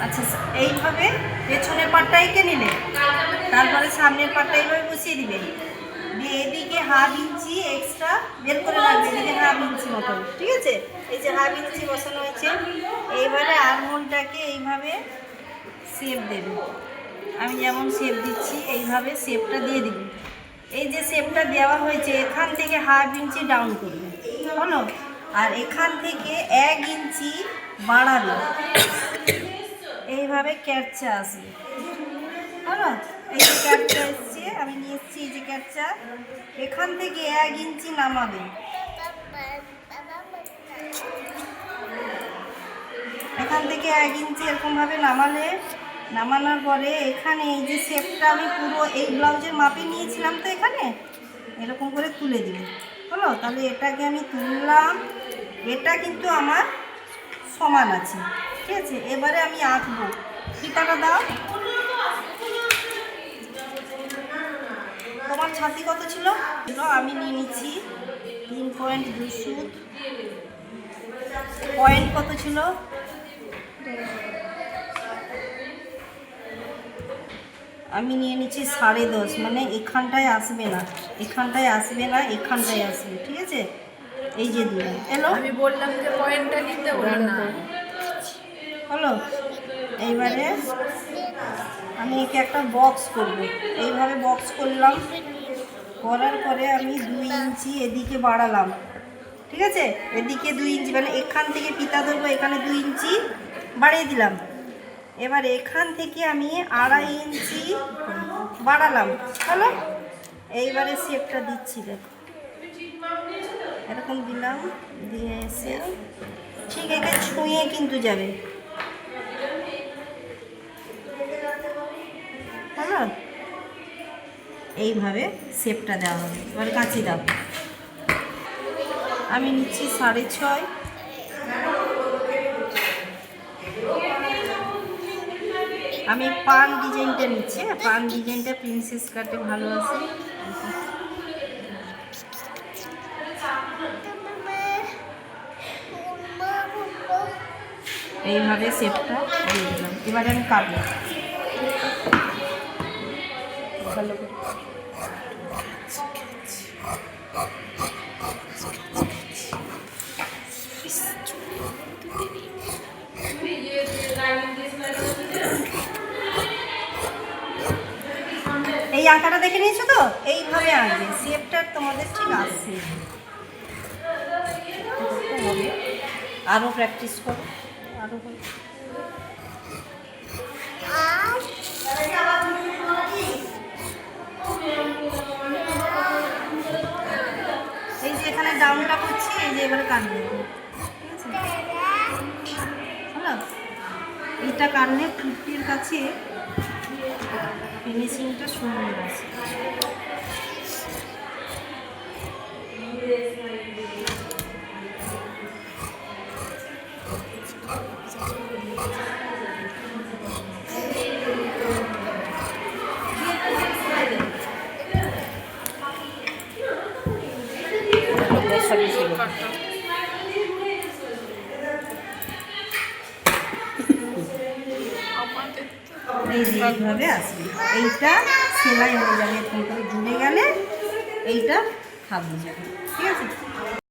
আচ্ছা, এইভাবে পেছনের পাটটা এঁকে নিলে, তারপরে সামনের পাটটা এইভাবে বসিয়ে দিবে, দিয়ে এদিকে হাফ ইঞ্চি এক্সট্রা বের করে রাখবে, এদিকে হাফ ইঞ্চি মতো, ঠিক আছে? এই যে হাফ ইঞ্চি বসানো হয়েছে, এইবারে আরমোলটাকে এইভাবে শেপ দেবে। আমি যেমন শেপ দিচ্ছি এইভাবে শেপটা দিয়ে দিবি। এই যে শেপটা দেওয়া হয়েছে এখান থেকে হাফ ইঞ্চি ডাউন করবে, হলো? আর এখান থেকে 1 ইঞ্চি বাড়াবে, এইভাবে ক্যাপচা আসবে, হলো? এই যে ক্যাপচা এসছে, আমি নিয়ে এসছি এই যে ক্যাপচা, এখান থেকে 1 ইঞ্চি নামাবে, এখান থেকে 1 ইঞ্চি এরকমভাবে নামানোর পরে এখানে এই যে শেপটা আমি পুরো এই ব্লাউজের মাপে নিয়েছিলাম, তো এখানে এরকম করে তুলে দিই, হলো? তাহলে এটাকে আমি তুললাম, এটা কিন্তু আমার সমান আছে, ঠিক আছে? এবারে আমি আঁকবো। ফিতাটা দাও। তোমার ছাতি কত ছিল? আমি নিয়ে নিচ্ছি 3.2 সুত। পয়েন্ট কত ছিল? আমি নিয়ে নিচ্ছি 10.5, মানে এখানটায় আসবে না, এখানটায় আসবে না, এখানটায় আসবে, ঠিক আছে? এই যে দিলাম, এলো? আমি বললাম যে পয়েন্টটা নিতে বলো না, হলো? এইবারে আমি একে একটা বক্স করব, এইভাবে বক্স করলাম, করার পরে আমি 2 ইঞ্চি এদিকে বাড়ালাম, ঠিক আছে? এদিকে 2 ইঞ্চি, মানে এখান থেকে ফিতা ধরবো, এখানে 2 ইঞ্চি বাড়িয়ে দিলাম। এবার এখান থেকে আমি 2.5 ইঞ্চি বাড়ালাম, হলো? এইবারে শেপটা দিচ্ছি, দেখো এরকম দিলাম, দিয়ে এসে ঠিক একে ছুঁয়ে কিন্তু যাবে, হলো? এইভাবে শেপটা দেওয়া হবে। এবার কাঁচি দাও। আমি নিচ্ছি 6.5। আমি পান ডিজাইনটা নিচ্ছি, পান ডিজাইনটা প্রিন্সেস কাটে ভালো আছে। এইভাবে শেপটা দিয়ে দিলাম, এবারে আমি কাটবো ভালো করে। এই আঁকাটা দেখে নিয়েছো তো? এইভাবে আঁকবে, শেপটা তোমাদের ঠিক আসছে, হবে। আরও প্র্যাকটিস করো, আরও এই যে এখানে ডাউনটা করছি, এই যে এবারে কাটবে, ঠিক আছে? হলো? এইটা কাটলে কুর্তির কাছে ফিনিশিংটা সুন্দর আছে। এই যে এইভাবে আসবে, এইটা সেলাই হয়ে যাবে, এরকম করে জুড়ে গেলে এইটা হাত দিয়ে যাবে, ঠিক আছে?